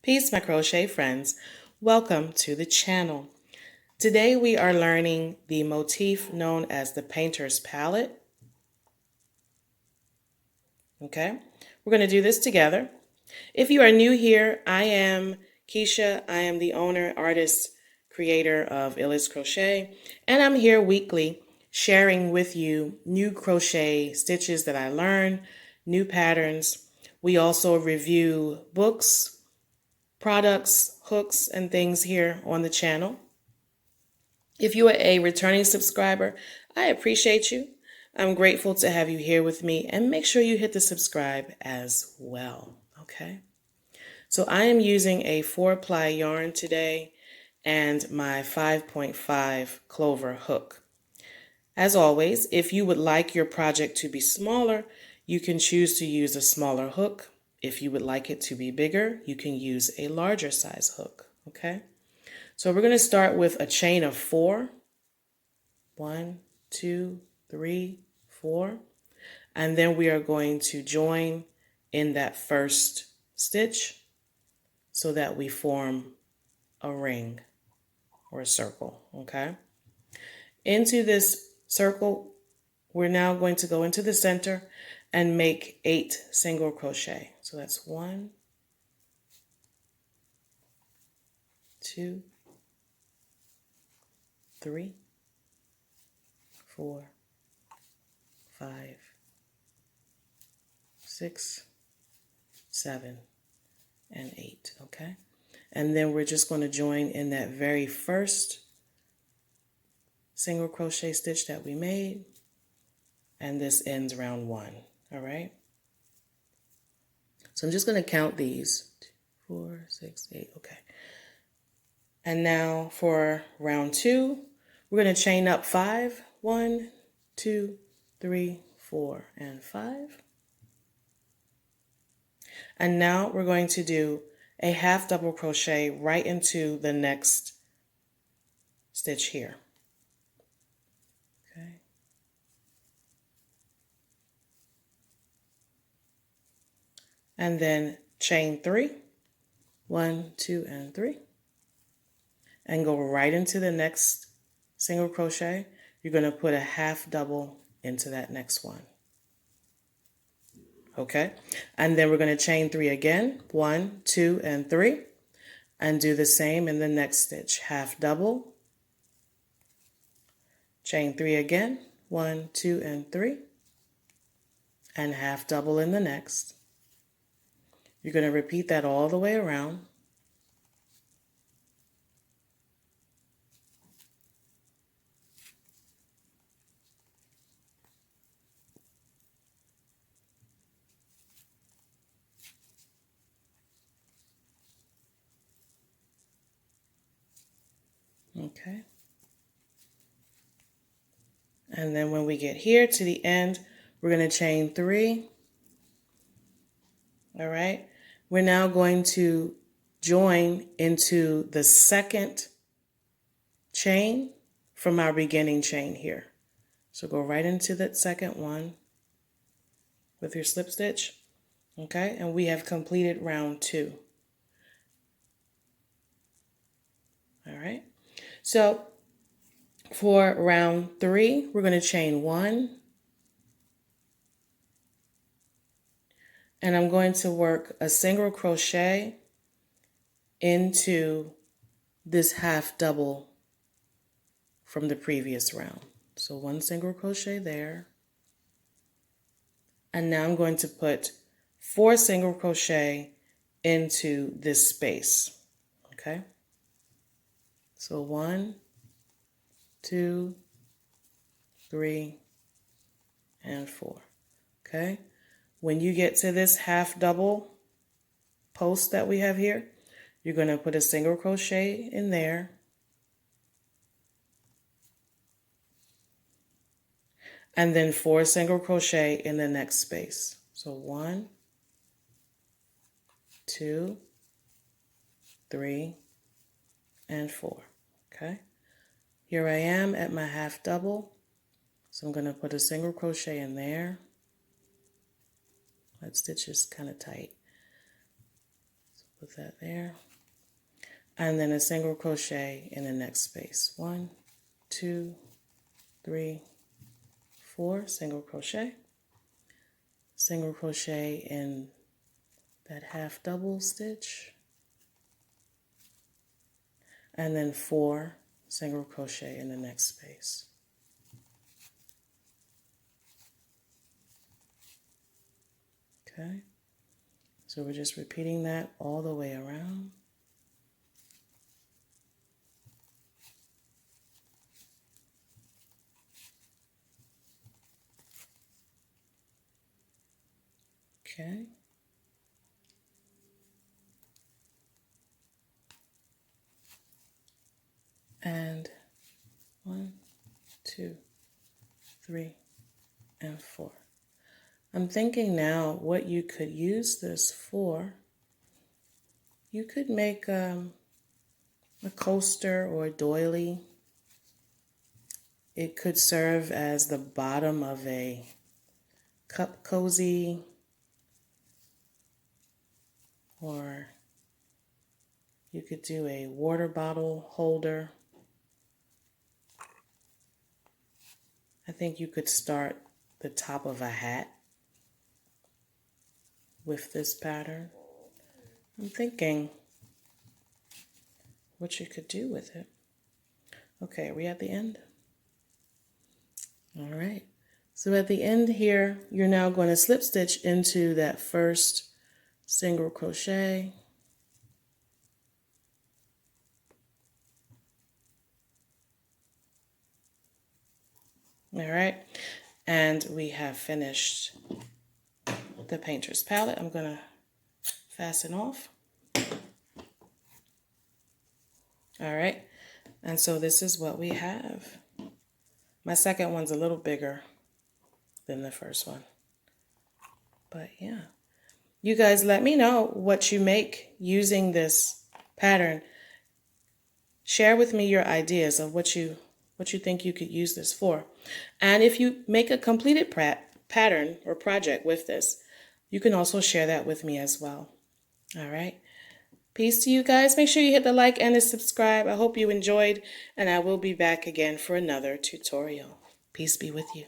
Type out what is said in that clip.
Peace, my crochet friends. Welcome to the channel. Today we are learning the motif known as the painter's palette. Okay, we're going to do this together. If you are new here, I am Keisha. I am the owner, artist, creator of Illis Crochet, and I'm here weekly sharing with you new crochet stitches that I learn, new patterns. We also review books, products, hooks, and things here on the channel. If you are a returning subscriber, I appreciate you. I'm grateful to have you here with me, and make sure you hit the subscribe as well, okay? So I am using a 4-ply yarn today and my 5.5 clover hook. As always, if you would like your project to be smaller, you can choose to use a smaller hook. If you would like it to be bigger, you can use a larger size hook, okay? So we're going to start with a chain of 4. 1, 2, 3, 4. And then we are going to join in that first stitch so that we form a ring or a circle, okay? Into this circle, we're now going to go into the center and make 8 single crochet. So that's 1, 2, 3, 4, 5, 6, 7, and 8, okay? And then we're just going to join in that very first single crochet stitch that we made, and this ends round 1, all right? So I'm just going to count these, 2, 4, 6, 8, okay. And now for round 2, we're going to chain up 5, 1, 2, 3, 4, and 5. And now we're going to do a half double crochet right into the next stitch here. Okay. And then chain 3, 1, 2, and 3. And go right into the next single crochet. You're going to put a half double into that next one. Okay, and then we're going to chain 3 again, 1, 2, and 3, and do the same in the next stitch. Half double, chain 3 again, 1, 2, and 3, and half double in the next. You're going to repeat that all the way around. Okay. And then when we get here to the end, we're going to chain 3. All right. We're now going to join into the second chain from our beginning chain here. So go right into that second one with your slip stitch. Okay. And we have completed round 2. All right. So for round 3, we're going to chain 1. And I'm going to work a single crochet into this half double from the previous round. So 1 single crochet there. And now I'm going to put 4 single crochet into this space. Okay. So 1, 2, 3, and 4. Okay. When you get to this half double post that we have here, you're going to put a single crochet in there. And then 4 single crochet in the next space. So 1, 2, 3, and 4. Okay. Here I am at my half double. So I'm going to put a single crochet in there. That stitch is kind of tight. So put that there. And then a single crochet in the next space. 1, 2, 3, 4, single crochet in that half double stitch, and then 4 single crochet in the next space. Okay, so we're just repeating that all the way around. Okay. And 1, 2, 3, and 4. I'm thinking now what you could use this for. You could make a coaster or a doily. It could serve as the bottom of a cup cozy, or you could do a water bottle holder. I think you could start the top of a hat with this pattern. I'm thinking what you could do with it. Okay, are we at the end? All right. So at the end here, you're now going to slip stitch into that first single crochet. All right. And we have finished the painter's palette. I'm going to fasten off. All right. And so this is what we have. My second one's a little bigger than the first one. But yeah. You guys let me know what you make using this pattern. Share with me your ideas of what you think you could use this for. And if you make a completed pattern or project with this, you can also share that with me as well. All right. Peace to you guys. Make sure you hit the like and the subscribe. I hope you enjoyed, and I will be back again for another tutorial. Peace be with you.